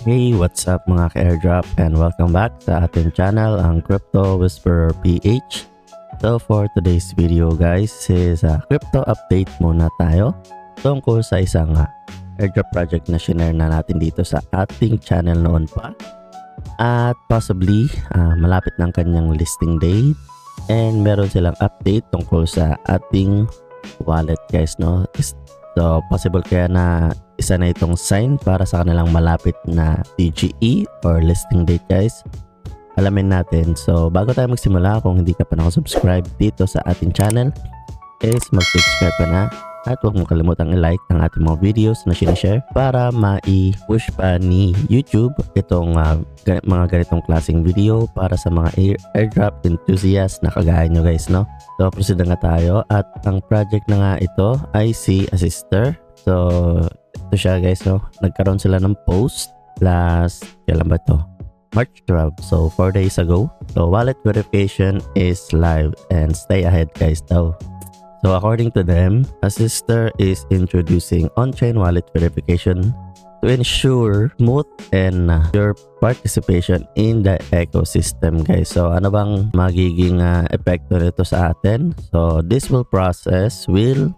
Hey, what's up mga ka-airdrop and welcome back sa ating channel, ang Crypto Whisperer PH. So for today's video guys is a crypto update muna tayo tungkol sa isang airdrop project na shinare na natin dito sa ating channel noon pa. At possibly malapit ng kanyang listing date and meron silang update tungkol sa ating wallet guys, no? So possible kaya na isa na itong sign para sa kanilang malapit na TGE or listing date guys. Alamin natin. So bago tayo magsimula, kung hindi ka pa nakasubscribe dito sa ating channel is mag-subscribe ka na at huwag mong kalimutang i-like ang ating mga videos na sinishare para mai-push pa ni YouTube itong mga ganitong klaseng video para sa mga airdrop enthusiasts na kagaya nyo guys, no? So proceed na nga tayo at ang project na nga ito ay si Assister. So ito siya guys, no? Nagkaroon sila ng post last, kailan ba ito? March 12, so 4 days ago. So wallet verification is live and stay ahead guys daw. So according to them, Assister is introducing on-chain wallet verification to ensure smooth and your participation in the ecosystem guys. So ano bang magiging epekto nito sa atin? So this process will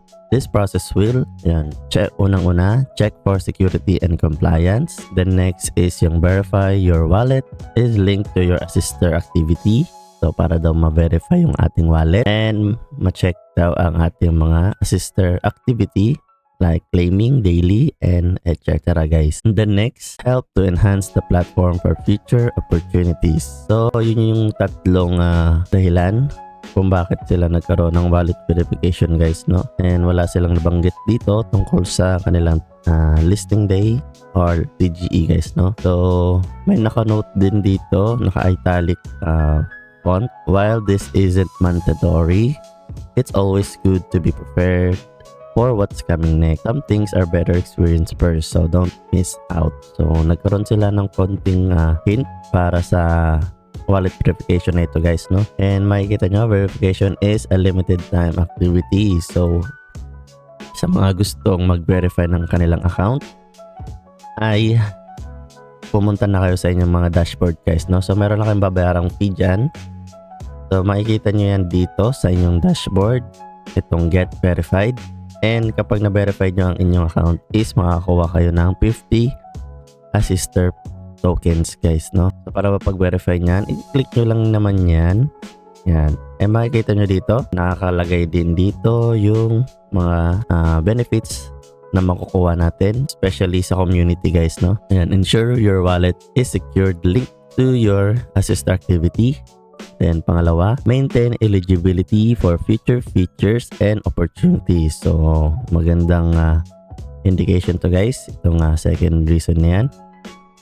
unang-una check for security and compliance. The next is yung verify your wallet is linked to your Assister activity. So para daw ma-verify yung ating wallet and ma-check daw ang ating mga Assister activity like claiming daily and etc. guys. The next, help to enhance the platform for future opportunities. So yun yung tatlong dahilan kung bakit sila nagkaroon ng wallet verification guys, no? And wala silang nabanggit dito tungkol sa kanilang listing day or TGE guys, no? So may naka-note din dito, naka-italic font. While this isn't mandatory, it's always good to be prepared for what's coming next. Some things are better experienced first, so don't miss out. So nagkaroon sila ng konting hint para sa wallet verification na ito guys, no? And makikita nyo, verification is a limited time activity. So sa mga gustong mag-verify ng kanilang account ay pumunta na kayo sa inyong mga dashboard guys, no? So meron na kayong babayarang fee dyan. So makikita nyo yan dito sa inyong dashboard, itong get verified. And kapag na-verify nyo ang inyong account is makakakuha kayo ng 50 Assister tokens guys, no? So para mapag-verify nyan, i-click nyo lang naman yan. Yan. And makikita nyo dito, nakakalagay din dito yung mga benefits na makukuha natin, especially sa community guys, no? Ayan, ensure your wallet is secured, linked to your Assister activity. Then pangalawa, maintain eligibility for future features and opportunities. So magandang indication to guys, itong second reason na yan.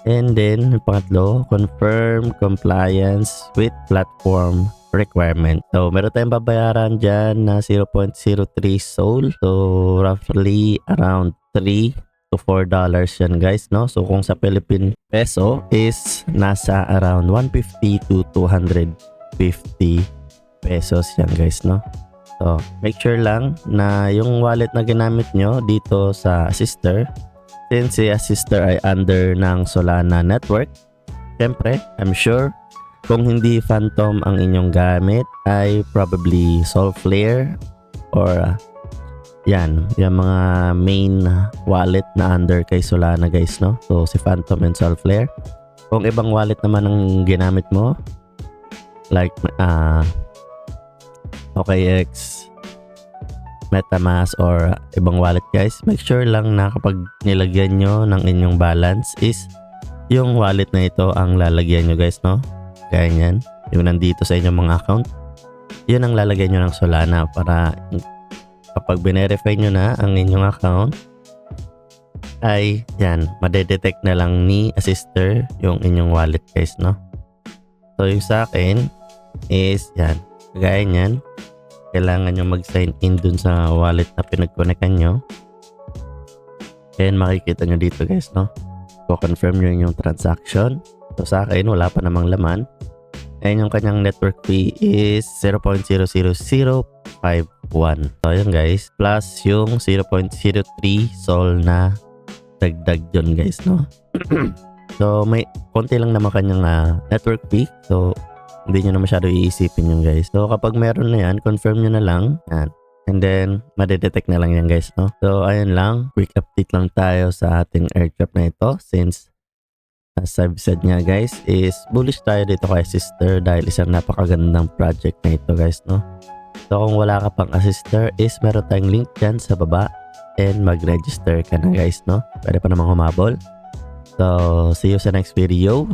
And then pangatlo, confirm compliance with platform requirement. So meron tayong babayaran dyan na 0.03 SOL. So roughly around $3 to $4 yan guys, no? So kung sa Philippine peso is nasa around 150 to 250 pesos yan guys, no? So make sure lang na yung wallet na ginamit nyo dito sa Assister, since si Assister ay under ng Solana network, syempre I'm sure kung hindi Phantom ang inyong gamit ay probably Solflare or yan, yung mga main wallet na under kay Solana guys, no? So si Phantom and Solflare. Kung ibang wallet naman ang ginamit mo like OKX, MetaMask or ibang wallet guys, make sure lang na kapag nilagyan nyo ng inyong balance is yung wallet na ito ang lalagyan nyo guys, no? Kaya yan, yung nandito sa inyong mga account, yun ang lalagyan nyo ng Solana para kapag binerify nyo na ang inyong account ay yan, madedetect na lang ni Assister yung inyong wallet guys, no? So yung sa akin is yan, kagaya nyan, kailangan nyo mag-sign in dun sa wallet na pinag-connectan nyo. And makikita nyo dito guys, no? So confirm nyo yung transaction. So sa akin wala pa namang laman. And yung kanyang network fee is 0.00051. So yun guys, plus yung 0.03 SOL na dagdag yun guys, no? So may konti lang naman kanyang network fee. So hindi nyo na masyado iisipin yung guys. So kapag meron na yan, confirm nyo na lang. Yan. And then, madedetect na lang yan guys, no? So, ayun lang. Quick update lang tayo sa ating airdrop na ito. Since, as I've said nga guys, is bullish tayo dito kay sister dahil isang napakagandang project na ito guys, no? So, kung wala ka pang sister is meron tayong link dyan sa baba and mag-register ka na guys, no? Pwede pa namang humabol. So, see you sa next video.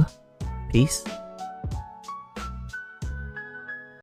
Peace.